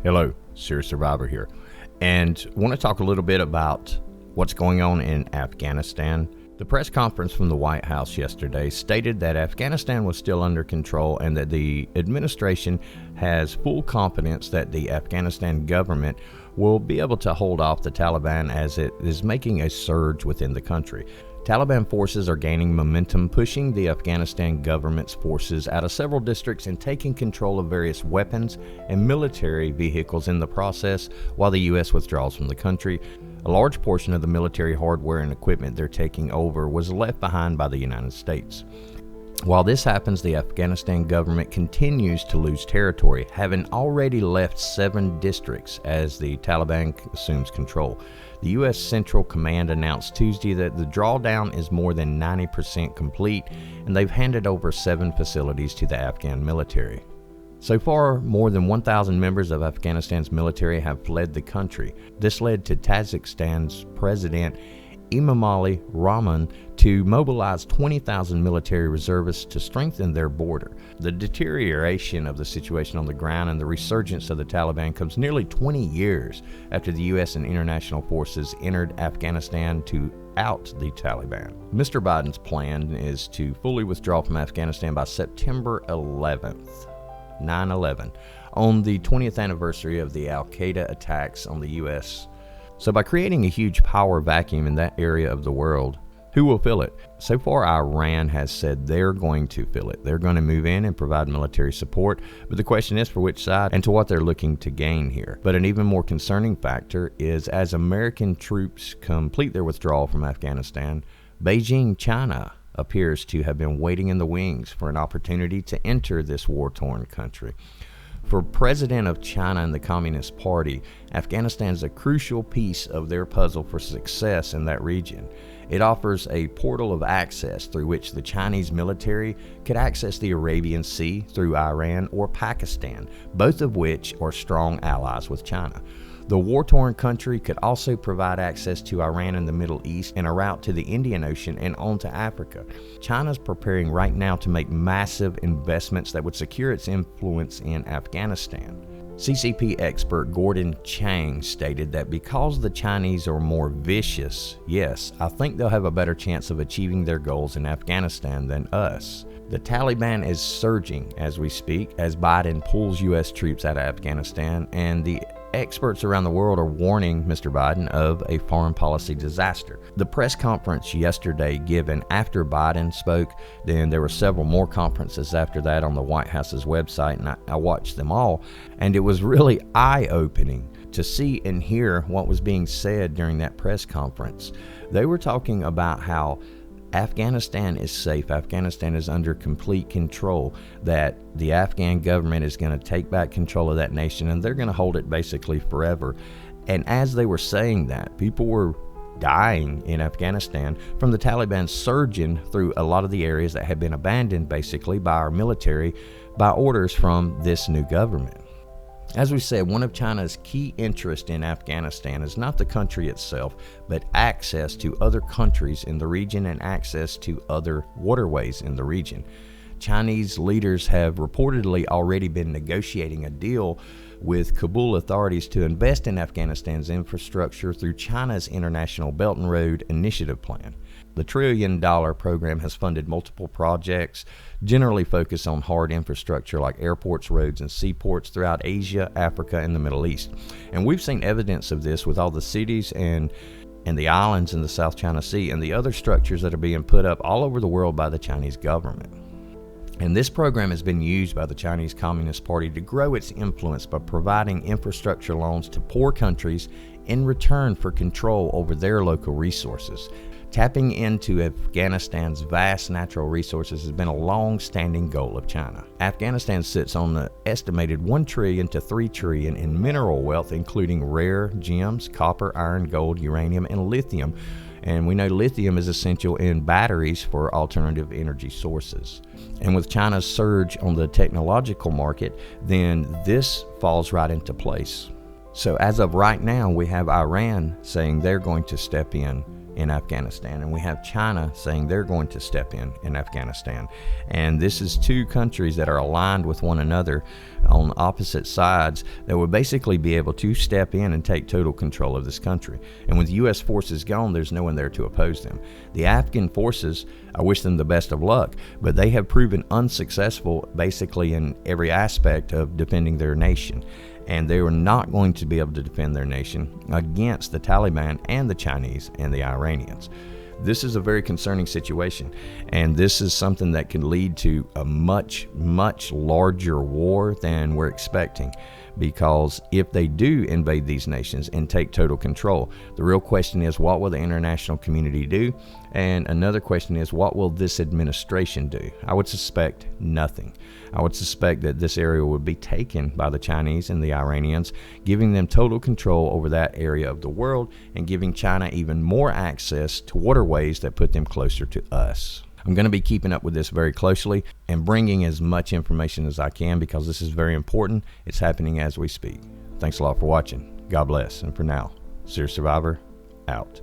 Hello, Serious Survivor here, and want to talk a little bit about what's going on in Afghanistan. The press conference from the White House yesterday stated that Afghanistan was still under control and that the administration has full confidence that the Afghanistan government will be able to hold off the Taliban as it is making a surge within the country. Taliban forces are gaining momentum, pushing the Afghanistan government's forces out of several districts and taking control of various weapons and military vehicles in the process while the U.S. withdraws from the country. A large portion of the military hardware and equipment they're taking over was left behind by the United States. While this happens, the Afghanistan government continues to lose territory, having already left 7 districts as the Taliban assumes control. The U.S. Central Command announced Tuesday that the drawdown is more than 90% complete, and they've handed over 7 facilities to the Afghan military. So far, more than 1,000 members of Afghanistan's military have fled the country. This led to Tajikistan's President Emomali Rahmon to mobilize 20,000 military reservists to strengthen their border. The deterioration of the situation on the ground and the resurgence of the Taliban comes nearly 20 years after the U.S. and international forces entered Afghanistan to out the Taliban. Mr. Biden's plan is to fully withdraw from Afghanistan by September 11th, 9/11, on the 20th anniversary of the Al-Qaeda attacks on the U.S. So by creating a huge power vacuum in that area of the world, who will fill it? So far, Iran has said they're going to fill it. They're going to move in and provide military support, but the question is for which side and to what they're looking to gain here. But an even more concerning factor is as American troops complete their withdrawal from Afghanistan, Beijing, China, appears to have been waiting in the wings for an opportunity to enter this war-torn country. For President of China and the Communist Party, Afghanistan is a crucial piece of their puzzle for success in that region. It offers a portal of access through which the Chinese military could access the Arabian Sea through Iran or Pakistan, both of which are strong allies with China. The war-torn country could also provide access to Iran in the Middle East and a route to the Indian Ocean and on to Africa. China's preparing right now to make massive investments that would secure its influence in Afghanistan. CCP expert Gordon Chang stated that because the Chinese are more vicious, yes, I think they'll have a better chance of achieving their goals in Afghanistan than us. The Taliban is surging as we speak as Biden pulls U.S. troops out of Afghanistan, and the experts around the world are warning Mr. Biden of a foreign policy disaster. The press conference yesterday given after Biden spoke, then there were several more conferences after that on the White House's website, and I watched them all, and it was really eye-opening to see and hear what was being said during that press conference. They were talking about how Afghanistan is safe. Afghanistan is under complete control, that the Afghan government is going to take back control of that nation and they're going to hold it basically forever. And as they were saying that, people were dying in Afghanistan from the Taliban surging through a lot of the areas that had been abandoned basically by our military by orders from this new government. As we said, one of China's key interests in Afghanistan is not the country itself, but access to other countries in the region and access to other waterways in the region. Chinese leaders have reportedly already been negotiating a deal with Kabul authorities to invest in Afghanistan's infrastructure through China's International Belt and Road Initiative Plan. The $1 trillion program has funded multiple projects, generally focused on hard infrastructure like airports, roads, and seaports throughout Asia, Africa, and the Middle East. And we've seen evidence of this with all the cities and the islands in the South China Sea and the other structures that are being put up all over the world by the Chinese government. And this program has been used by the Chinese Communist Party to grow its influence by providing infrastructure loans to poor countries in return for control over their local resources. Tapping into Afghanistan's vast natural resources has been a long-standing goal of China. Afghanistan sits on the estimated $1 trillion to $3 trillion in mineral wealth, including rare gems, copper, iron, gold, uranium, and lithium. And we know lithium is essential in batteries for alternative energy sources. And with China's surge on the technological market, then this falls right into place. So as of right now, we have Iran saying they're going to step in Afghanistan, and we have China saying they're going to step in Afghanistan. And this is two countries that are aligned with one another on opposite sides that would basically be able to step in and take total control of this country. And with U.S. forces gone, there's no one there to oppose them. The Afghan forces, I wish them the best of luck, but they have proven unsuccessful basically in every aspect of defending their nation. And they were not going to be able to defend their nation against the Taliban and the Chinese and the Iranians. This is a very concerning situation, and this is something that can lead to a much, much larger war than we're expecting. Because if they do invade these nations and take total control, the real question is, what will the international community do? And another question is, what will this administration do? I would suspect nothing. I would suspect that this area would be taken by the Chinese and the Iranians, giving them total control over that area of the world and giving China even more access to waterways that put them closer to us. I'm going to be keeping up with this very closely and bringing as much information as I can because this is very important. It's happening as we speak. Thanks a lot for watching. God bless. And for now, Serious Survivor, out.